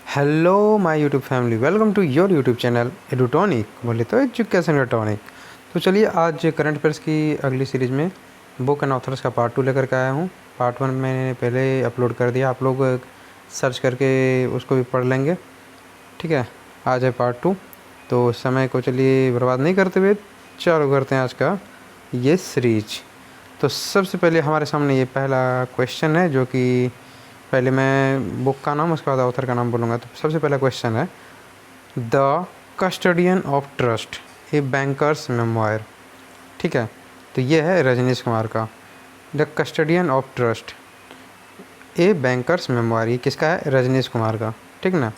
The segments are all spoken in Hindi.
Hello my YouTube family, welcome to your YouTube channel Edutonic, बोले तो एजुकेशन का टॉनिक। तो चलिए आज करंट अफेयर्स की अगली सीरीज़ में बुक एंड ऑथर्स का पार्ट 2 लेकर के आया हूँ। पार्ट 1 मैंने पहले अपलोड कर दिया, आप लोग सर्च करके उसको भी पढ़ लेंगे। ठीक है, आज है पार्ट 2। तो समय को चलिए बर्बाद नहीं करते हुए चालू करते हैं आज का ये सीरीज। तो सबसे पहले हमारे सामने ये पहला क्वेश्चन है, जो कि पहले मैं बुक का नाम उसके बाद ऑथर का नाम बोलूँगा। तो सबसे पहला क्वेश्चन है, the custodian of trust a banker's memoir. ठीक है, तो ये है रजनीश कुमार का the custodian of trust a banker's memoir. ये किसका है? रजनीश कुमार का। ठीक ना,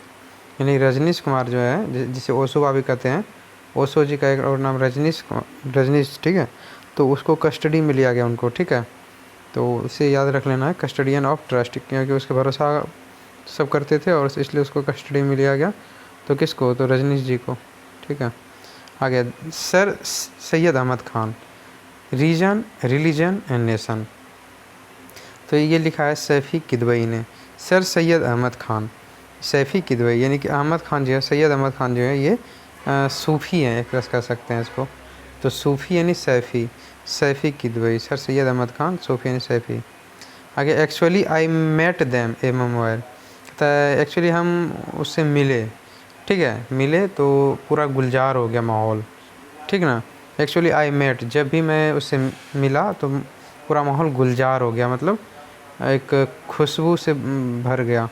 यानी रजनीश कुमार जो है, जिसे ओशो बाबी कहते हैं, ओशो जी का एक और नाम रजनीश। ठीक है, तो उसको कस्टडी में लिया गया उनको। ठीक है, तो इसे याद रख लेना है, कस्टडियन ऑफ ट्रस्ट, क्योंकि उसके भरोसा सब करते थे और इसलिए उसको कस्टडी में लिया गया। तो किसको? तो रजनीश जी को। ठीक है, आगे sir Syed Ahmed Khan, reason religion and nation. तो ये लिखा है सैफ़ी किदवई ने, सर सैयद अहमद खान, सैफ़ी किदवई, यानी कि अहमद खान जो है, सैयद अहमद खान जो है, ये सूफ़ी हैं, एक तरह से कह सकते हैं इसको। तो सूफ़ी यानी सैफ़ी, सैफ़ी किदवई, सर सैयद अहमद खान, सूफ़ी यानी सैफ़ी। आगे actually I met them a memoir, कहता है एक्चुअली हम उससे मिले। ठीक है, मिले तो पूरा गुलजार हो गया माहौल। ठीक ना, एक्चुअली आई मेट, जब भी मैं उससे मिला तो पूरा माहौल गुलजार हो गया, मतलब एक खुशबू से भर गया।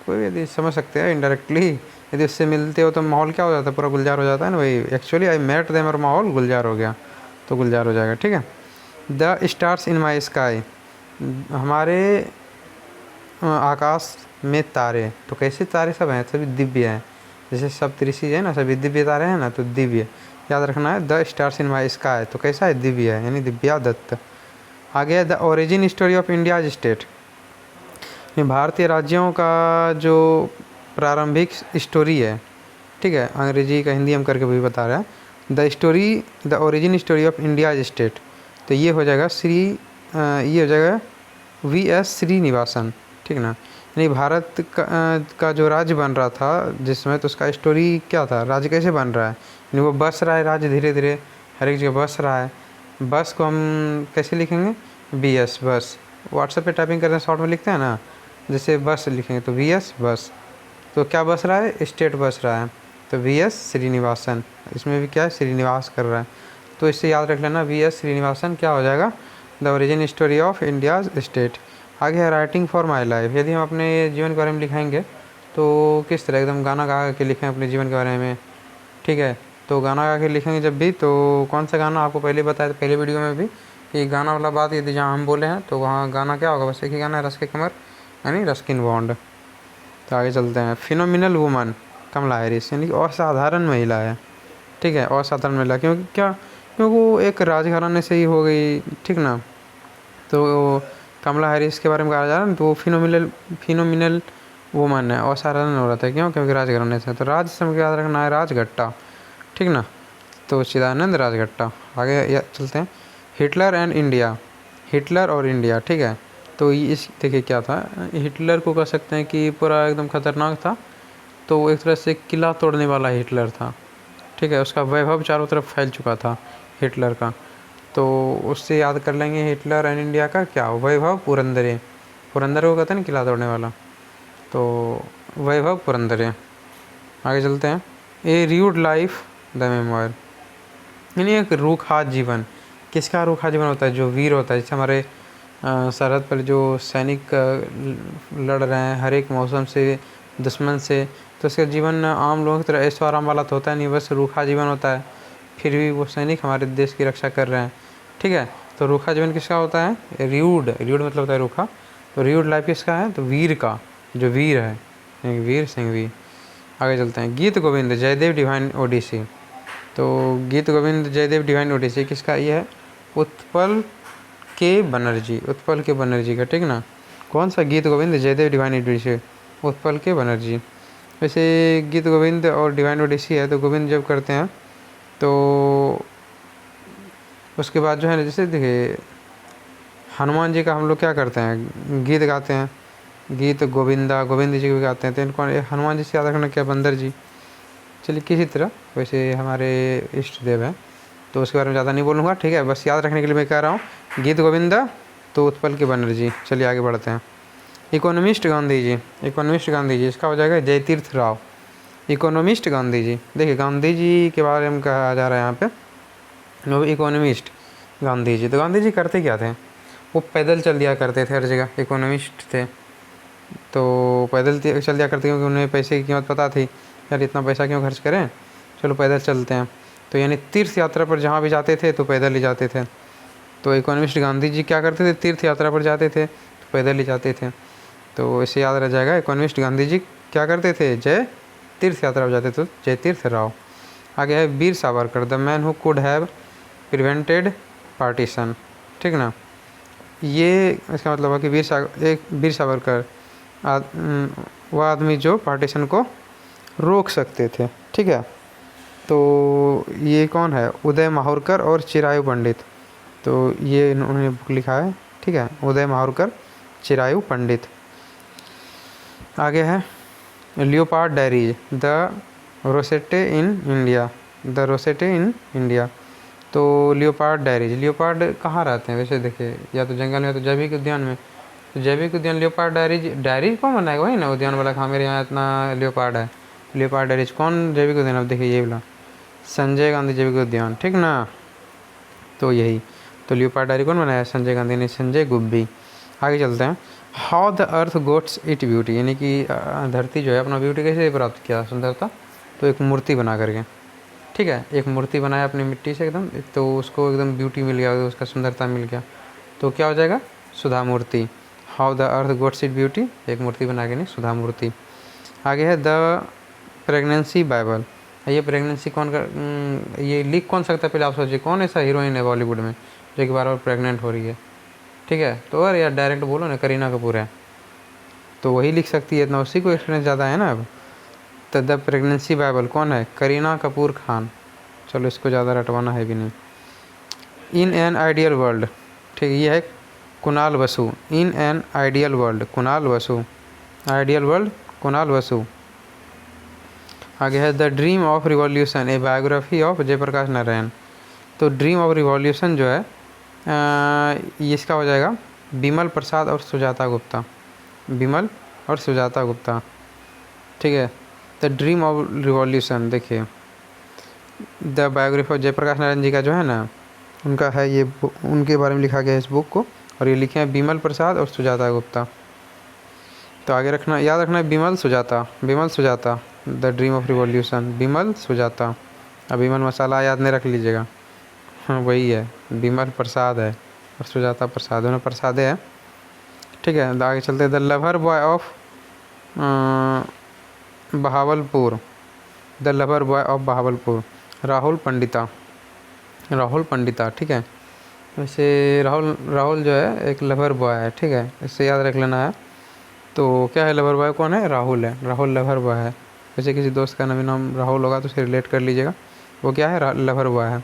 कोई यदि समझ सकते हैं इनडायरेक्टली, यदि उससे मिलते हो तो माहौल क्या हो जाता है? पूरा गुलजार हो जाता है ना भाई। एक्चुअली आई मेट देम और माहौल गुलजार हो गया, तो गुलजार हो जाएगा। ठीक है, the stars in my sky, हमारे आकाश में तारे। तो कैसे तारे? सब हैं, सभी दिव्य हैं, जैसे सप्तऋषि है ना, सभी दिव्य तारे हैं ना, तो दिव्य याद रखना है। The stars in my sky, तो कैसा है? दिव्य है, यानी दिव्या दत्त। आगे the origin story of India's state, भारतीय राज्यों का जो प्रारंभिक स्टोरी है। ठीक है, अंग्रेजी का हिंदी हम करके भी बता रहे हैं। The origin story of India's state, तो ये हो जाएगा ये हो जाएगा V.S. श्रीनिवासन। ठीक ना, यानी भारत का जो राज्य बन रहा था जिसमें, तो उसका स्टोरी क्या था? राज्य कैसे बन रहा है, यानी वो बस रहा है राज्य, धीरे धीरे हर एक जगह बस रहा है। बस को हम कैसे लिखेंगे? BS, बस। व्हाट्सएप पे टाइपिंग करते हैं, शॉर्ट में लिखते हैं ना, जैसे बस लिखेंगे तो VS बस। तो क्या बस रहा है? स्टेट बस रहा है, तो V.S. श्रीनिवासन। इसमें भी क्या है? श्रीनिवास कर रहा है, तो इससे याद रख लेना, V.S. श्रीनिवासन क्या हो जाएगा? The origin story of India's state. आगे है राइटिंग फॉर माई लाइफ, यदि हम अपने जीवन के बारे में लिखाएंगे तो किस तरह? एकदम गाना गा के लिखें अपने जीवन के बारे में। ठीक है, तो गाना गा के लिखेंगे जब भी, तो कौन सा गाना? आपको पहले बताया था पहले वीडियो में भी कि गाना वाला बात यदि जहाँ हम बोले हैं तो वहाँ गाना क्या होगा? बस एक ही गाना है, रस के कमर, यानी रस्किन बॉन्ड। तो आगे चलते हैं, फिनोमिनल वुमन कमला हैरिस, यानी कि असाधारण महिला है। ठीक है, असाधारण महिला क्योंकि क्या? क्योंकि वो एक राजघराने से ही हो गई। ठीक ना, तो कमला हैरिस के बारे में कहा जा रहा है ना, तो वो फिनोमिनल वुमन है, असाधारण हो रहा था। क्यों? क्योंकि राजघराने से। तो राज से याद रखना है राजगट्टा। ठीक ना, तो चिदानंद राजगट्टा। आगे चलते हैं, हिटलर एंड इंडिया, हिटलर और इंडिया। ठीक है, तो इस देखिए क्या था, हिटलर को कह सकते हैं कि पूरा एकदम खतरनाक था, तो वो एक तरह से किला तोड़ने वाला हिटलर था। ठीक है, उसका वैभव चारों तरफ फैल चुका था हिटलर का। तो उससे याद कर लेंगे हिटलर एंड इंडिया का क्या? वैभव पुरंदरे, पुरंदर को कहते हैं ना किला तोड़ने वाला, तो वैभव पुरंदरे। आगे चलते हैं, ए र्यूड लाइफ द मेमोयर, यानी एक रूखा जीवन। किसका रूखा जीवन होता है? जो वीर होता है, जैसे हमारे सरहद पर जो सैनिक लड़ रहे हैं हर एक मौसम से, दुश्मन से, तो उसका जीवन आम लोगों की तरह ऐशो आराम वाला तो होता है नहीं, बस रूखा जीवन होता है। फिर भी वो सैनिक हमारे देश की रक्षा कर रहे हैं। ठीक है, तो रूखा जीवन किसका होता है? र्यूड, र्यूड मतलब होता है रूखा। तो र्यूड लाइफ किसका है? तो वीर का, जो वीर है, वीर सिंह। आगे चलते हैं, गीत गोविंद जयदेव डिवाइन ओडिसी। तो गीत गोविंद जयदेव डिवाइन ओडिसी किसका? ये है उत्पल के बनर्जी, उत्पल के बनर्जी का। ठीक ना, कौन सा? गीत गोविंद जयदेव डिवाइन ओडिसी, उत्पल के बनर्जी। वैसे गीत गोविंद और डिवाइन ओडिसी है, तो गोविंद जब करते हैं तो उसके बाद जो है ना, जैसे देखिए हनुमान जी का हम लोग क्या करते हैं? गीत गाते हैं। गीत गोविंदा, गोविंद जी भी गाते हैं। तो इनको हनुमान जी से याद रखना क्या, बंदर जी। चलिए किसी तरह, वैसे हमारे इष्ट देव हैं तो उसके बारे में ज़्यादा नहीं बोलूँगा, ठीक है, बस याद रखने के लिए मैं कह रहा हूँ। गीत गोविंदा तो उत्पल के बंदर जी। चलिए आगे बढ़ते हैं। इकोनॉमिस्ट गांधी जी, इकोनॉमिस्ट गांधी जी, इसका हो जाएगा जयतीर्थ राव। इकोनॉमिस्ट गांधी जी, देखिए गांधी जी के बारे में कहा जा रहा है यहाँ पे, वो इकोनॉमिस्ट गांधी जी। तो गांधी जी करते क्या थे, वो पैदल चल दिया करते थे हर जगह, इकोनॉमिस्ट थे तो पैदल चल दिया करते, क्योंकि उन्हें पैसे की कीमत पता थी, यार इतना पैसा क्यों खर्च करें, चलो पैदल चलते हैं। तो यानी तीर्थ यात्रा पर जहाँ भी जाते थे तो पैदल ही जाते थे। तो इकोनॉमिस्ट गांधी जी क्या करते थे, तीर्थ यात्रा पर जाते थे तो पैदल ही जाते थे। तो इसे याद रह जाएगा, इकोनॉमिस्ट गांधी जी क्या करते थे, जय तीर्थ यात्रा पर जाते थे, जय तीर्थ राव। आगे है Veer Savarkar, the man who could have prevented partition, ठीक ना। ये इसका मतलब है कि वीर सावरकर वह आदमी जो पार्टीशन को रोक सकते थे, ठीक है। तो ये कौन है, उदय माहौरकर और चिरायु पंडित। तो ये इन्होंने बुक लिखा है, ठीक है, उदय माहौरकर, चिरायु पंडित। आगे है leopard diaries, the rosette in India, the rosette in India. तो लियोपार्ड डायरीज, लियोपार्ड कहाँ रहते हैं वैसे, देखिए या तो जंगल में या तो जैविक उद्यान में। तो जैविक उद्यान लियोपार्ड डायरीज, डायरीज कौन बनाएगा, वही ना उद्यान वाला, हाँ मेरे यहाँ इतना लियोपार्ड है। लियोपार्ड डायरीज कौन जैविक उद्यान, अब देखिए ये वाला संजय गांधी जैविक उद्यान, ठीक ना। तो यही, तो लियोपार्ड डायरी कौन बनाया, संजय गांधी ने, संजय गुब्बी। आगे चलते हैं। How the earth gots it beauty, यानी कि धरती जो है अपना ब्यूटी कैसे प्राप्त किया, सुंदरता। तो एक मूर्ति बना करके, ठीक है, एक मूर्ति बनाया अपनी मिट्टी से एकदम, तो उसको एकदम ब्यूटी मिल गया, उसका सुंदरता मिल गया, तो क्या हो जाएगा, Sudha Murty. How the earth gots it beauty, एक मूर्ति बना के नहीं, सुधा मूर्ति। आगे है द प्रेगनेंसी बाइबल। ये प्रेगनेंसी कौन कर, ये लिख कौन सकता है, पहले आप सोचिए कौन ऐसा हीरोइन है बॉलीवुड में जो कि बार बार प्रेग्नेंट हो रही है, ठीक है। तो अरे यार डायरेक्ट बोलो ना, करीना कपूर है तो वही लिख सकती है, इतना उसी को एक्सपीरियंस ज़्यादा है ना। अब तो द प्रेगनेंसी बाइबल कौन है, करीना कपूर खान। चलो इसको ज़्यादा रटवाना है भी नहीं। इन एन आइडियल वर्ल्ड, ठीक, ये है Kunal Basu. In an ideal world, Kunal Basu, ideal world Kunal Basu. आगे है the dream of revolution, a biography of Jayaprakash Narayan. तो ड्रीम ऑफ रिवॉल्यूशन जो है ये इसका हो जाएगा बिमल प्रसाद और सुजाता गुप्ता, बिमल और सुजाता गुप्ता, ठीक है। द ड्रीम ऑफ रिवॉल्यूशन, देखिए the biography of Jayaprakash Narayan ji का जो है ना, उनका है ये, उनके बारे में लिखा गया है इस बुक को, और ये लिखे हैं बिमल प्रसाद और सुजाता गुप्ता। तो आगे रखना, याद रखना है Bimal Sujata, Bimal Sujata, the dream of revolution, Bimal Sujata. अब बिमल मसाला याद नहीं रख लीजिएगा, हाँ वही है, बिमल प्रसाद है और सुजाता प्रसाद, दोनों प्रसादे है, ठीक है। आगे चलते हैं। The lover boy of Bahawalpur, the lover boy of Bahawalpur, Rahul Pandita, Rahul Pandita, ठीक है। वैसे राहुल जो है एक लवर बॉय है, ठीक है, इससे याद रख लेना है। तो क्या है, लवर बॉय कौन है, राहुल है, राहुल लवर बॉय है। वैसे किसी दोस्त का नाम राहुल होगा तो उसे रिलेट कर लीजिएगा, वो क्या है, लवर बॉय है।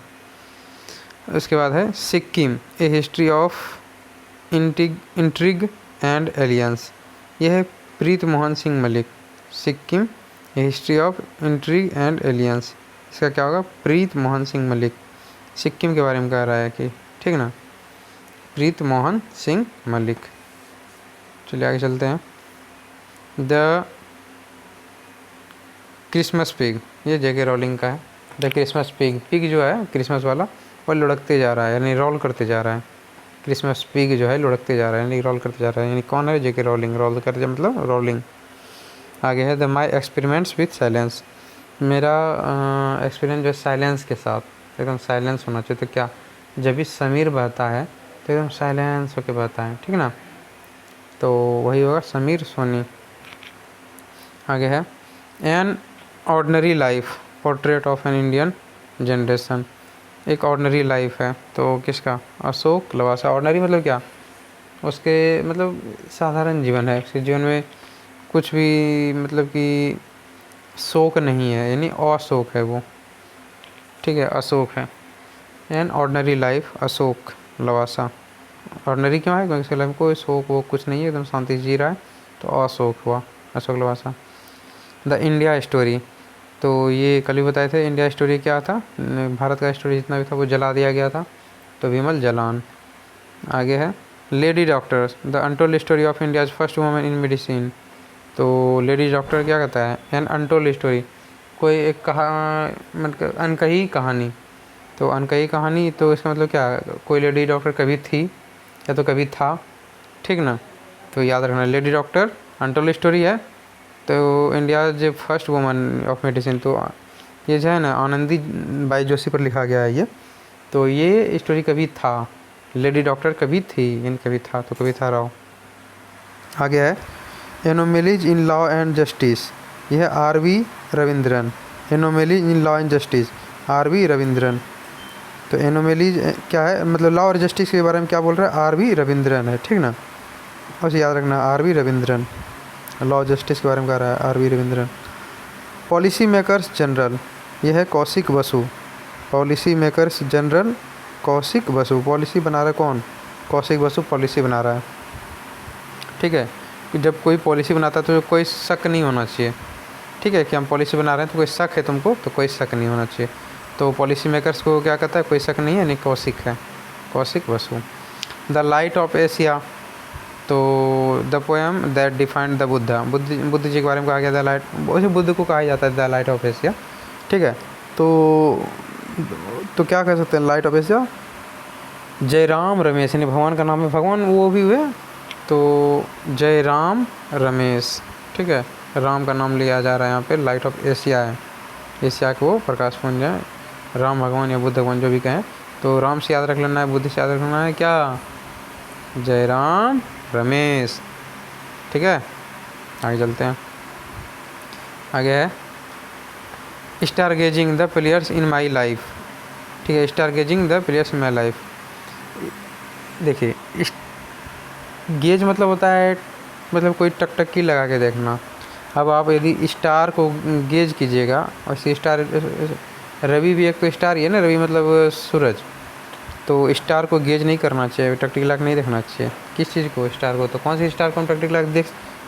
उसके बाद है Sikkim, a history of intrigue and aliens. यह है Preet Mohan Singh Malik, Sikkim a history of intrigue and aliens. इसका क्या होगा, प्रीत मोहन सिंह मलिक, सिक्किम के बारे में कह रहा है कि, ठीक ना, प्रीत मोहन सिंह मलिक। चलिए आगे चलते हैं। द क्रिसमस पिग, ये जेके रोलिंग का है। द क्रिसमस पिग, पिग जो है क्रिसमस वाला वो लुढ़कते जा रहा है, यानी रोल करते जा रहा है। क्रिसमस पिग जो है लुढ़कते जा रहा है, यानी रोल करते जा रहा है, यानी कौन है, जेके रोलिंग, रोल करते मतलब रोलिंग। आगे है the my experiments with silence, मेरा एक्सपीरियंस जो है साइलेंस के साथ, एकदम साइलेंस होना चाहिए। तो क्या, जब भी समीर बहता है तो एकदम साइलेंस होकर बहता है, ठीक ना, तो वही होगा समीर सोनी। आगे है an ordinary life, portrait of an Indian generation, एक ऑर्डनरी लाइफ है, तो किसका, अशोक लवासा। ऑर्डनरी मतलब क्या, उसके मतलब साधारण जीवन है, उसके जीवन में कुछ भी मतलब कि शोक नहीं है, यानी अशोक है वो, ठीक है, अशोक है। An ordinary life, Ashok Lavasa. Ordinary क्यों है, क्योंकि उसके लाइफ कोई शोक वो कुछ नहीं है, एकदम शांति से जी रहा है, तो अशोक हुआ, Ashok Lavasa. The India story, तो ये कल ही बताए थे, इंडिया स्टोरी क्या था, भारत का स्टोरी जितना भी था वो जला दिया गया था, तो विमल जलान। आगे है lady doctor, the untold story of India's first women in medicine. तो लेडी डॉक्टर क्या कहता है, एन अनटोल्ड स्टोरी, कोई एक मतलब अनकही कहानी। तो अनकही कहानी, तो इसका मतलब क्या, कोई लेडी डॉक्टर कभी थी या तो कभी था, ठीक ना। तो याद रखना लेडी डॉक्टर अनटोल्ड स्टोरी है, तो इंडिया जो फर्स्ट वुमन ऑफ मेडिसिन, तो ये जो है ना आनंदी बाई जोशी पर लिखा गया है ये। तो ये स्टोरी कभी था, लेडी डॉक्टर कभी थी, इन कभी था, तो कभी था रहो। आगे है anomalies in law and justice, यह है R V. Ravindran. Anomalies in law and justice, R V. Ravindran. तो एनोमेलीज क्या है, मतलब लॉ और जस्टिस के बारे में क्या बोल रहा है, आर.वी. रविंद्रन है, ठीक ना। और याद रखना आर.वी. रविंद्रन, लॉ जस्टिस के बारे में कह रहा है R V. Ravindran. Policy makers journal, यह है Kaushik Basu. Policy makers journal Kaushik Basu, policy बना रहा है कौन, कौशिक बसु पॉलिसी बना रहा है, ठीक है। कि जब कोई पॉलिसी बनाता है तो कोई शक नहीं होना चाहिए, ठीक है, कि हम पॉलिसी बना रहे हैं तो कोई शक है तुमको, तो कोई शक नहीं होना चाहिए। तो पॉलिसी मेकर्स को क्या कहता है, कोई शक नहीं है, नहीं कौशिक है, Kaushik Basu. The light of Asia, तो the poem that defined the Buddha, Buddha ji के बारे में कहा गया, द लाइट, वैसे बुद्ध को कहा जाता है द लाइट ऑफ एशिया, ठीक है। तो क्या कह सकते हैं light of Asia, Jairam Ramesh, यानी भगवान का नाम है, भगवान वो भी हुए, तो जयराम रमेश, ठीक है, राम का नाम लिया जा रहा है यहाँ पे, लाइट ऑफ एशिया है, एशिया को वो प्रकाश पुंज है, राम भगवान या बुद्ध भगवान जो भी कहें। तो राम से याद रख लेना है, बुद्ध से याद रखना है क्या, जयराम रमेश, ठीक है। आगे चलते हैं, आगे है star gazing the players in my life, ठीक है, star gazing the players in my life. देखिए गेज मतलब होता है, मतलब कोई टकटकी लगा के देखना। अब आप यदि स्टार को गेज कीजिएगा, और स्टार, रवि भी एक तो स्टार ही है ना, रवि मतलब सूरज, तो स्टार को गेज नहीं करना चाहिए, टकटकी लगा नहीं देखना चाहिए। किस चीज़ को, स्टार को, तो कौन सी स्टार को हम टकटकी लगा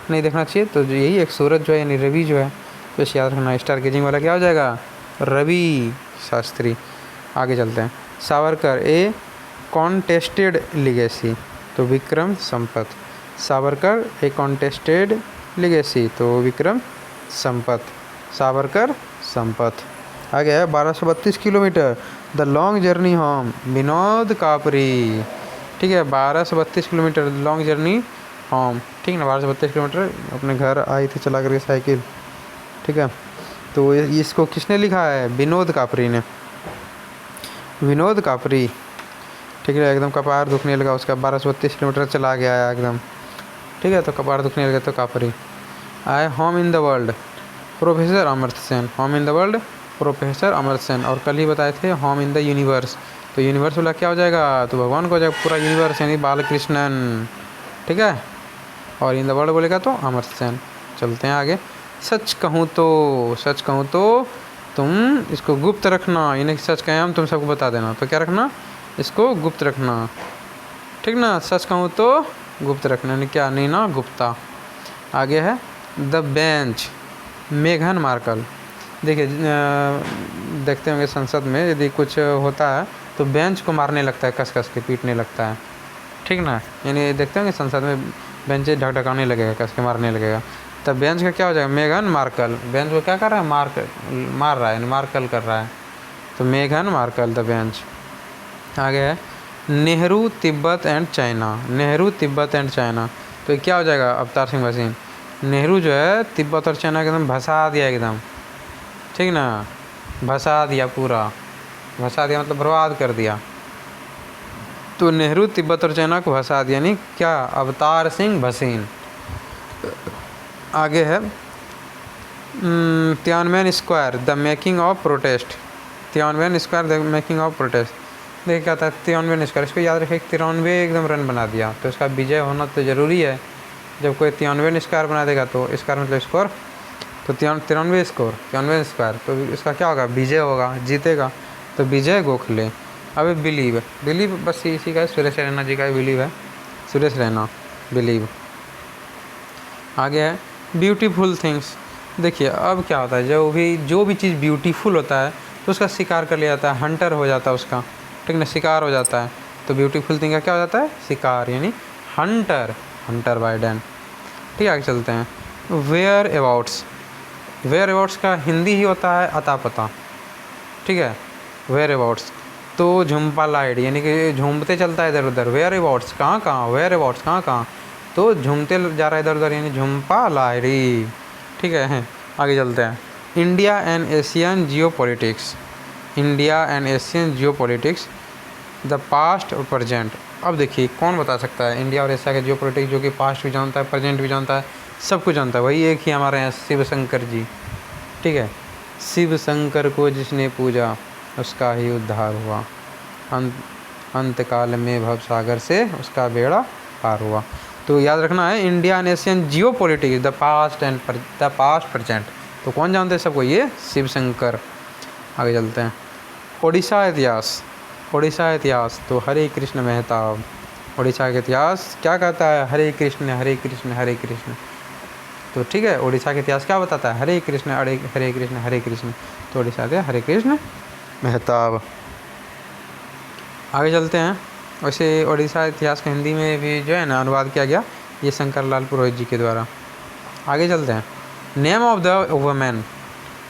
नहीं देखना चाहिए, तो यही एक सूरज जो है यानी रवि जो है, तो इसे याद रखना, स्टार गेजिंग वाला क्या हो जाएगा, रवि शास्त्री। आगे चलते हैं, सावरकर ए कॉन्टेस्टेड लिगेसी, तो विक्रम संपत। सावरकर ए कॉन्टेस्टेड लिगेसी, तो विक्रम संपत, सावरकर संपत। आगे है 1232 kilometre the long journey home, Vinod कापरी, ठीक है, 1232 किलोमीटर लॉन्ग जर्नी होम, ठीक ना, 1232 किलोमीटर अपने घर आई थी चला करके साइकिल, ठीक है। तो इसको किसने लिखा है, विनोद कापरी ने, विनोद कापरी, ठीक है। एकदम कपार दुखने लगा उसका, 1232 किलोमीटर चला गया है एकदम, ठीक है, तो कपार दुखने लगा, तो कापरी। आए home in the world, professor Amartya Sen, home in the world professor Amartya Sen. और कल ही बताए थे होम इन द यूनिवर्स, तो यूनिवर्स वाला क्या हो जाएगा, तो भगवान को हो जाएगा, पूरा यूनिवर्स यानी बालकृष्णन, ठीक है। और इन द वर्ल्ड बोलेगा तो अमर्त्य सेन। चलते हैं आगे, सच कहूँ तो, सच कहूँ तो तुम इसको गुप्त रखना, यानी सच कहें हम तुम सबको बता देना, तो क्या रखना, इसको गुप्त रखना, ठीक ना, सच कहूँ तो गुप्त रखना, यानी क्या, नहीं ना गुप्ता। आगे है द बेंच, मेघन मार्कल। देखिए देखते होंगे संसद में यदि कुछ होता है तो बेंच को मारने लगता है, कस कस के पीटने लगता है, ठीक ना, यानी देखते होंगे संसद में बेंच ढकढकाने लगेगा, कस के मारने लगेगा, तब बेंच का क्या हो जाएगा, मेघन मार्कल, बेंच को क्या कर रहा है, मार रहा है, यानी मार्कल कर रहा है, तो मेघन मार्कल द बेंच। आगे है Nehru Tibet and China, Nehru Tibet and China, तो क्या हो जाएगा, अवतार सिंह भसीन, नेहरू जो है तिब्बत और चाइना एकदम भसा दिया एकदम, ठीक ना, भसा दिया, पूरा भसा दिया मतलब बर्बाद कर दिया, तो नेहरू तिब्बत और चाइना को भसा दिया, यानी क्या, अवतार सिंह भसीन। आगे है Tianwen square the making of protest, Tianwen square the making of protest. देखिए क्या था, 93 स्क्वायर, इसको याद रखें, 93 एकदम रन बना दिया, तो इसका विजय होना तो ज़रूरी है। जब कोई 93 स्क्वायर बना देगा तो स्क्वायर मतलब स्कोर, तो 93 स्कोर, 93 स्क्वायर, तो इसका क्या होगा, विजय होगा, जीतेगा, तो विजय गोखले। अब बिलीव, बिलीव बस इसी का, सुरेश रैना जी का बिलीव है, सुरेश रैना बिलीव। आगे है ब्यूटीफुल थिंग्स। देखिए अब क्या होता है, जो भी चीज़ ब्यूटीफुल होता है तो उसका शिकार कर लिया जाता है, हंटर हो जाता है उसका, ठीक ना, शिकार हो जाता है। तो ब्यूटीफुल थिंग का क्या हो जाता है, शिकार, यानी हंटर, हंटर बाय डैन। ठीक है, आगे चलते हैं। वेयर अबाउट्स, वेयर अबाउट्स का हिंदी ही होता है अता पता। ठीक है, वेयर अबाउट्स तो झुम्पा लाइट, यानी कि झूमते चलता है इधर उधर। वेयर अबाउट्स कहाँ कहाँ, वेयर अबाउट्स कहाँ कहाँ, तो झूमते जा रहा है इधर उधर, यानी झुम्पा लाहिड़ी। ठीक है, आगे चलते हैं। India and Asian Jio politics, India and Asian Jio politics, the past और प्रेजेंट। अब देखिए कौन बता सकता है इंडिया और एशिया के जियो पॉलिटिक्स, जो कि पास्ट भी जानता है, प्रेजेंट भी जानता है, सब कुछ जानता है, वही एक ही हमारे यहाँ शिव शंकर जी। ठीक है, शिव शंकर को जिसने पूजा उसका ही उद्धार हुआ, अंतकाल में भव सागर से उसका बेड़ा पार हुआ। तो याद रखना है India and Asian Jio politics, the past present. तो कौन जानते हैं सबको, ये शिव शंकर। आगे चलते हैं। ओडिशा इतिहास, ओडिशा इतिहास तो हरे कृष्ण मेहताब। ओडिशा का इतिहास क्या कहता है, हरे कृष्ण हरे कृष्ण हरे कृष्ण। तो ठीक है, ओडिशा का इतिहास क्या बताता है, हरे कृष्ण हरे कृष्ण हरे कृष्ण। तो ओडिशा के हरे कृष्ण मेहताब। आगे चलते हैं। वैसे ओडिशा इतिहास का हिंदी में भी जो है ना अनुवाद किया गया, ये शंकर लाल पुरोहित जी के द्वारा। आगे चलते हैं। Name of the women,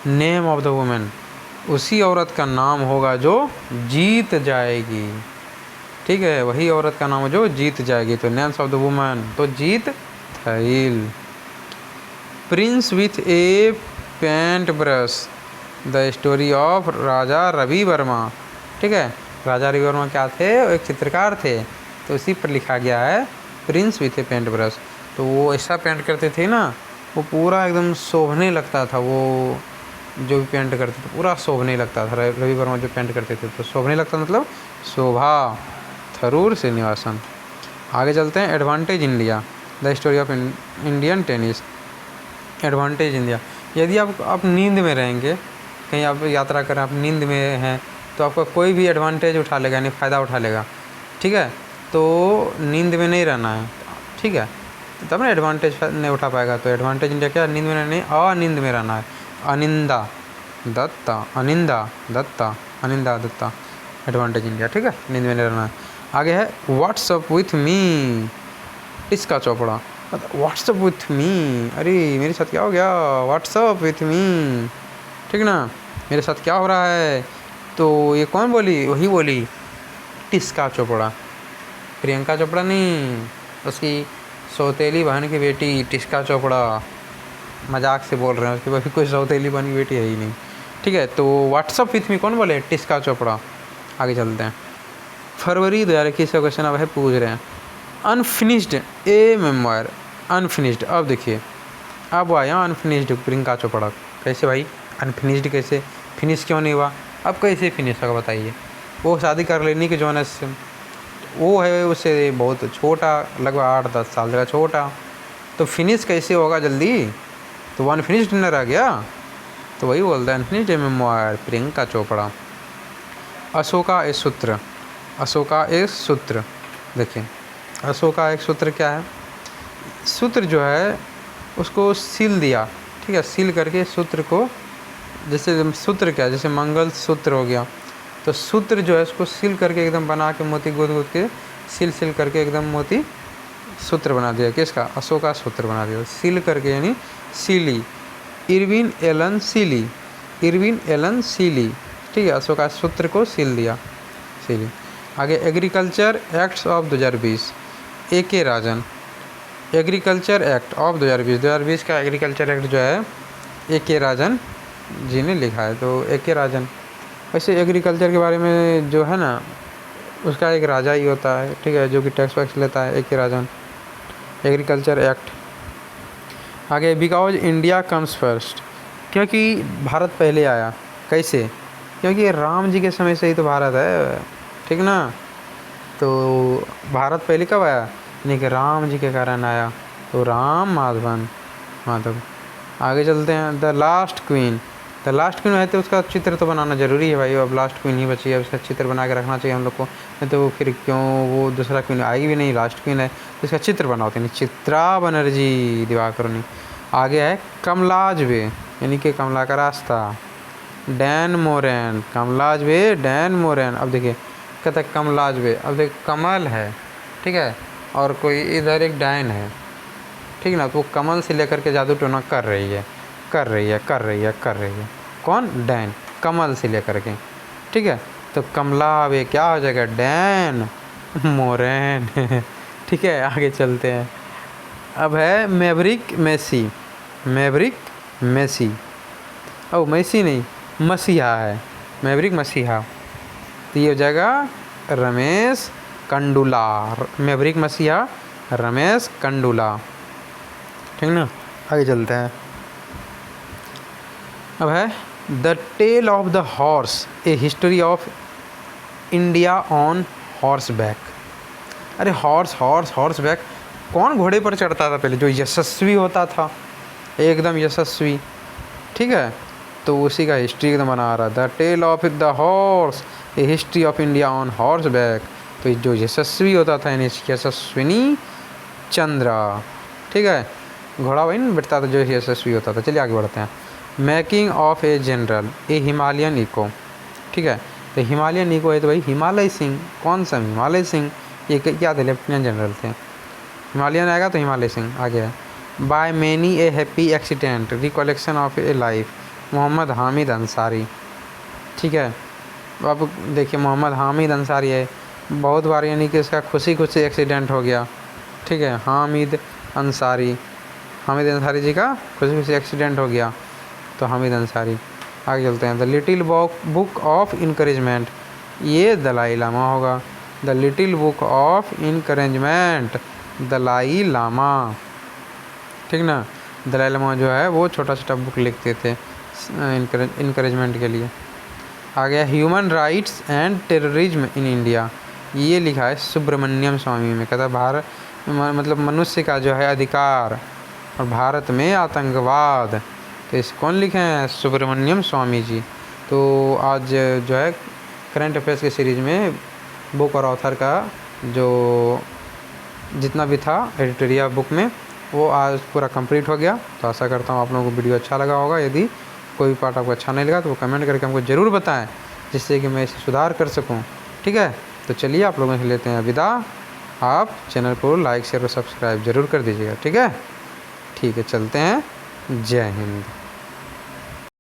name of the women, उसी औरत का नाम होगा जो जीत जाएगी। ठीक है, वही औरत का नाम है जो जीत जाएगी। तो नेम्स ऑफ द वुमेन, तो Jeet Thayil. Prince with a paint brush, the story of Raja Ravi Varma. ठीक है, राजा रवि वर्मा क्या थे, एक चित्रकार थे, तो उसी पर लिखा गया है prince with a paint brush. तो वो ऐसा पेंट करते थे ना, वो पूरा एकदम शोभने लगता था, वो जो भी पेंट करते थे पूरा शोभने लगता था। रवि वर्मा जो पेंट करते थे तो शोभने लगता मतलब शोभा। थरूर श्रीनिवासन। आगे चलते हैं। Advantage India, the story of Indian tennis. Advantage India, यदि आप नींद में रहेंगे, कहीं आप यात्रा करें, आप नींद में हैं, तो आपका कोई भी एडवांटेज उठा लेगा, यानी फ़ायदा उठा लेगा। ठीक है, तो नींद में नहीं रहना है। ठीक है, तब ना एडवांटेज नहीं उठा पाएगा। तो एडवांटेज इंडिया क्या, नींद में नहीं, अनिंद में रहना है। अनिंदा दत्ता, अनिंदा दत्ता, अनिंदा दत्ता, एडवांटेज इंडिया। ठीक है, नींद में नहीं रहना है। आगे है व्हाट्सअप विथ मी, इसका चोपड़ा। व्हाट्सअप विथ मी, अरे मेरे साथ क्या हो गया, व्हाट्सअप विथ मी। ठीक ना, मेरे साथ क्या हो रहा है। तो ये कौन बोली, वही बोली टिस्का चोपड़ा, प्रियंका चोपड़ा नहीं, उसकी सौतेली बहन की बेटी टिस्का चोपड़ा। मजाक से बोल रहे हैं, उसकी कोई सौतेली बहन की बेटी है ही नहीं। ठीक है, तो व्हाट्सअप विथ मी कौन बोले, टिस्का चोपड़ा। आगे चलते हैं। फरवरी 2021 का क्वेश्चन अब है, पूछ रहे हैं अनफिनिश्ड ए मेमोयर, अनफिनिश्ड। अब देखिए अब आया अनफिनिश्ड प्रियंका चोपड़ा। कैसे भाई अनफिनिश्ड, कैसे फिनिश क्यों नहीं हुआ, अब कैसे फिनिश होगा बताइए। वो शादी कर लेनी के जोनस से, वो है उससे बहुत छोटा, लगभग 8-10 साल का छोटा, तो फिनिश कैसे होगा जल्दी। तो वो अनफिनिश्ड न रह गया, तो वही बोलता है अनफिनिश्ड ए मेमोयर प्रियंका चोपड़ा। अशोका एक सूत्र, अशोका एक सूत्र। देखिए अशोका एक सूत्र क्या है, सूत्र जो है उसको सील दिया। ठीक है, सील करके सूत्र को, जैसे सूत्र क्या, जैसे मंगल सूत्र हो गया, तो सूत्र जो है उसको सील करके एकदम बना के मोती गूंथ गूंथ के सील करके एकदम मोती सूत्र बना दिया। किसका, अशोका सूत्र बना दिया, सील करके, यानी Sealy. Irwin Allan Sealy, Irwin Allan Sealy. ठीक है, अशोका सूत्र को सील दिया, सीली। आगे agriculture acts of 2020, A K. Rajan. Agriculture act of 2020 का एग्रीकल्चर एक्ट जो है ए.के. राजन जी ने लिखा है। तो ए.के. राजन, वैसे एग्रीकल्चर के बारे में जो है ना, उसका एक राजा ही होता है। ठीक है, जो कि टैक्स वैक्स लेता है, ए.के. राजन। Agriculture act. आगे बिकॉज इंडिया कम्स फर्स्ट, क्योंकि भारत पहले आया। कैसे, क्योंकि राम जी के समय से ही तो भारत है। ठीक ना, तो भारत पहले कब आया, यानी कि राम जी के कारण आया। तो राम माधव। आगे चलते हैं। The last queen, the last queen है तो उसका चित्र तो बनाना ज़रूरी है भाई। अब लास्ट क्वीन ही बची है, उसका चित्र बना के रखना चाहिए हम लोग को, नहीं तो फिर क्यों वो दूसरा क्वीन आएगी भी नहीं, लास्ट क्वीन है तो इसका चित्र बनाओ। यानी चित्रा बनर्जी दिवाकर नहीं। आगे है कमलाज वे, यानी कि कमला का रास्ता, डैन मोरेन, कमलाज वे डैन मोरेन। अब देखिए कहता है कमलाज वे, अब देखिए कमल है, ठीक है, और कोई इधर एक डैन है, ठीक ना, तो वो कमल से लेकर के जादू टोना कर रही है, कर रही है, कर रही है, कर रही है। कौन? डैन, कमल से लेकर के, ठीक है। तो कमला वे क्या हो जाएगा? डैन मोरेन ठीक है, आगे चलते हैं। अब है मैवरिक मेसी, मैवरिक मेसी, ओ मेसी नहीं मसीहा है, मैवरिक मसीहा, तो ये हो जाएगा रमेश कंडुला, मैवरिक मसीहा रमेश कंडुला, ठीक ना। आगे चलते हैं। अब है the tale of the horse, a history of India on horseback. अरे हॉर्स हॉर्स हॉर्स बैक, कौन घोड़े पर चढ़ता था पहले? जो यशस्वी होता था, एकदम यशस्वी, ठीक है, तो उसी का हिस्ट्री एकदम बना रहा। The tale of the horse, a history of India on horseback, तो जो यशस्वी होता था यानी यशस्विनी चंद्रा, ठीक है, घोड़ा वही नहीं बैठता था जो यशस्वी होता था। चलिए आगे बढ़ते हैं। Making of a general, a Himalayan echo, ठीक है, तो हिमालयन इको है तो भाई हिमालय सिंह, कौन सा हिमालय सिंह? ये क्या थे? लेफ्टिनेंट जनरल थे। हिमालयन आएगा तो हिमालय सिंह। आगे है by many a happy accident, recollection of a life, Mohammad Hamid Ansari, ठीक है। अब देखिए मोहम्मद हामिद अंसारी है, बहुत बार यानी कि इसका खुशी खुशी एक्सीडेंट हो गया, ठीक है, हामिद अंसारी, हामिद अंसारी जी का खुशी खुशी एक्सीडेंट हो गया, तो हामिद अंसारी। आगे चलते हैं। The little book of encouragement, ये दलाई लामा होगा, the little book of encouragement, Dalai Lama, ठीक ना। दलाई लामा जो है वो छोटा छोटा बुक लिखते थे इनकरेजमेंट के लिए। आ गया human rights and terrorism in India, ये लिखा है सुब्रमण्यम स्वामी में, कहता है भारत मतलब मनुष्य का जो है अधिकार और भारत में आतंकवाद, तो इस कौन लिखे हैं? सुब्रमण्यम स्वामी जी। तो आज जो है करंट अफेयर्स की सीरीज़ में बुक और ऑथर का जो जितना भी था एडिटोरियल बुक में वो आज पूरा कंप्लीट हो गया। तो आशा करता हूँ आप लोगों को वीडियो अच्छा लगा होगा। यदि कोई पार्ट आपको अच्छा नहीं लगा तो वो कमेंट करके हमको ज़रूर बताएं, जिससे कि मैं इसे सुधार कर सकूँ, ठीक है। तो चलिए आप लोगों से लेते हैं विदा। आप चैनल को लाइक शेयर और सब्सक्राइब ज़रूर कर दीजिएगा, ठीक है। ठीक है, चलते हैं। जय हिंद।